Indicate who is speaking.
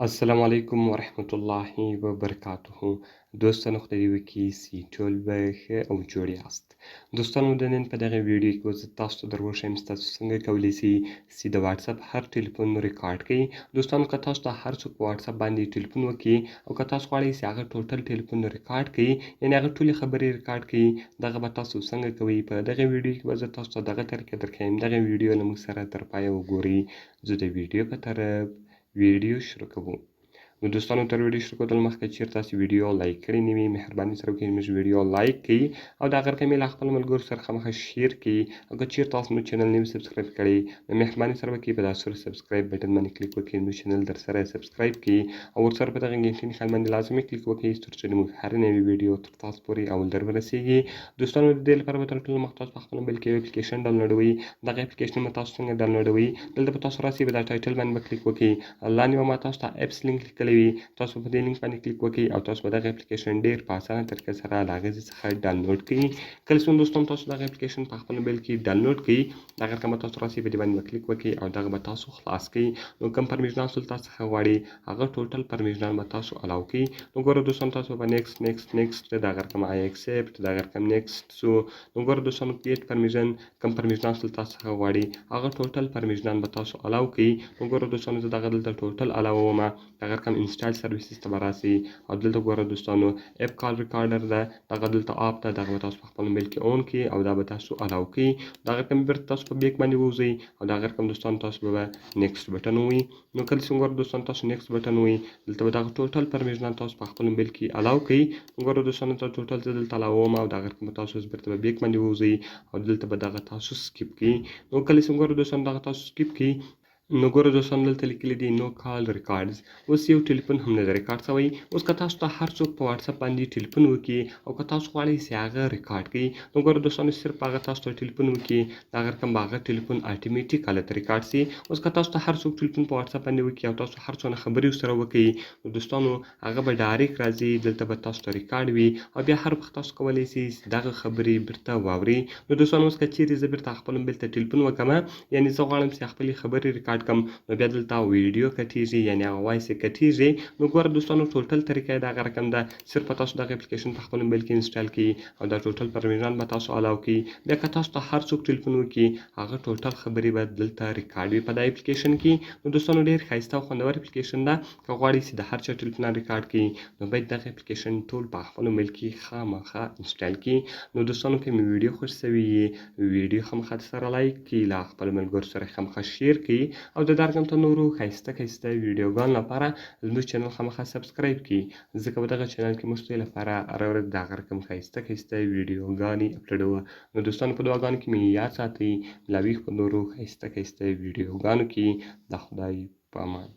Speaker 1: السلام علیکم ورحمت الله وبرکاته. دوستانو خدای دې وکړي چې ټول به ښه او جوړ یاست. دوستانو د نن په دغه ویډیو کې به زه تاسو ته در وښیم چې تاسو څنګه کولی سئ چې د واتساپ هر ټلیفون ریکارډ کړئ. دوستانو که تاسو ته هر څوک په واتساپ باندې ټلیفون وکړي او که تاسو غواړئ چې هغه ټوټل ټلیفون ریکارډ کړئ، یعنې هغه ټولې خبرې ریکارډ کړئ، دغه به تاسو څنګه کوئ؟ په دغه ویډیو کې به زه تاسو ته دغه طریقه درښیم. دغه ویډیو له موږ سره تر پایه وګورئ. زه د ویډیو په طرف ویډیو شروع کوو. نو دوستانو تر ویډیو شروع کولو مخکې چیرې تاسو ویډیو لایک کړی نه وي، مهرباني سره وکړئ زموږ ویډیو لایک کړئ او د هغه رقم یې له خپلو ملګرو سره خامخا شیر کړئ. او که چیرې تاسو زموږ چینل نه وي سبسکرایب کړی، نو مهرباني سره وکړئ په دا سور سبسکرایب بټن باندې کلیک وکړئ، زموږ چینل درسره سبسکرایب کړئ او ورسره په دغه ګنټۍ نښان باندې لازمي کلیک وکړئ تر څو زموږ هر نوې ویډیو تر تاسو پورې اول در ورسیږي. دوستانو د دې لپاره به تر ټولو مخکې تاسو په خپل موبایل کې یو اپلیکیشن ډاونلوډوئ. دغه اپلیکیشن به تاسو څنګه ډاونلوډوئ؟ دلته به تاسو راسئ، په دا ټایټل باندې به کلیک وکړئ. لاندې به ما تاسو ته اپس لینک لیکلی وي، تاسو په دې لینک باندې کلیک وکړئ او تاسو به دغه اپلیکیشن ډېر په اسانه طریقه سره له هغه ځای څخه ډاونلوډ کړئ. کله چې دوستانو تاسو دغه اپلیکیشن په خپل موبایل کې ډاونلوډ کړئ، دغه رقم به تاسو راسئ، په دې باندې به کلیک وکړئ او دغه به تاسو خلاص کړئ. نو کوم پرمیشنات تاسو څخه غواړي هغه ټوټل پرمیشنات به تاسو الاو کړئ. نو ګوره دوستانو تاسو به نیکسټ دغه رقم آی اکسپټ دغه رقم نیکسټ سو. نو ګوره دوستانو کریټ پرمیشن کوم پرمیشنات تاسو څخه غواړي هغه ټوټل پرمیشنات به تاسو الاو کړئ. نو ګوره دوستانو زه دغه دلته ټوټل الاووم، دغه رقم انسټال سرویسز ته به راسئ او دلته ګوره دوستانو اپ کال ریکارډر ده، دغه دلته آپ ده، دغه به تاسو په خپل موبایل کې اون کړئ او دا به تاسو الاو کړئ. دغه رقم بیرته تاسو په بیک باندې ووځئ او دغه رقم دوستانو تاسو به نیکسټ بټن ووهئ. نو کله چې ګوره دوستانو تاسو نیکسټ بټن ووهئ، دلته به دغه ټوټل پرمیشنات تاسو په خپل موبایل کې الاو کړئ. ګوره دوستانو ته ټوټل زه دلته الاووم او دغه رقم به تاسو بیرته په بیک باندې ووځئ او دلته به دغه تاسو سکیپ کړئ. نو کله چې ګوره دوستانو دغه تاسو سکیپ کړئ، نو ګوره دوستانو دلته لیکلي دي نو کال ریکارډز. اوس یو ټلیفون هم نه دی ریکارډ شوی. اوس که تاسو ته هر څوک په واتساپ باندې ټلیفون وکړي او که تاسو غواړئ چې هغه ریکارډ کړئ، نو ګوره دوستانو صرف هغه تاسو ته ټلیفون وکړي، دغه رقم به هغه ټلیفون اتوماتیک هلته ریکارډ شي. اوس که تاسو ته هر څوک ټلیفون په واتساپ باندې وکړي او تاسو هر څونه خبرې ورسره وکړئ، نو دوستانو هغه به ډایرکټ راځي، دلته به تاسو ته ریکارډ وي او بیا هر وخت تاسو کولی شئ دغه خبرې بیرته واورئ. نو دوستانو اوس که چیرې زه بیرته خپل موبایل ته ټلیفون وکړم، یعنې زه غواړم چې خپلې خبرې ریکارډ کړم، نو بیا دلته ویډیو کټیږي، یعنې هغه وایس یې کټیږي. نو ګوره دوستانو ټوټل طریقه یې دغه رقم ده، صرف تاسو دغه اپلیکیشن په خپل موبایل کې انسټال کړئ او دا ټوټل پرمیشنات به تاسو الاو کړئ. بیا که تاسو ته هر څوک ټلیفون وکړي هغه ټوټل خبرې به دلته ریکارډ وي په دا اپلیکیشن کې. نو دوستانو ډېر ښایسته او خوندور اپلیکیشن ده. که غواړئ چې د هر چا ټلیفونونه ریکارډ کړئ، نو باید دغه اپلیکیشن ټول په خپل موبایل کې خامخا انسټال کړئ. نو دوستانو که مې ویډیو خوښ شوي وي، ویډیو خامخا سره لایک کړئ، له خپلو ملګرو سره خامخا شیر کړئ او د دا رقم ته نورو ښایسته ویډیوګانو لپاره زموږ چینل خامخا سبسکرایب کړئ، ځکه په دغه چینل کې موږ ستاسو لپاره هره ورځ د هغه رقم ښایسته ویډیوګانې اپلوډوو. نو دوستانو په دعاګانو کې مې یاد ساتئ، لا وي په نورو ښایسته ویډیوګانو کې. د خدای په امان.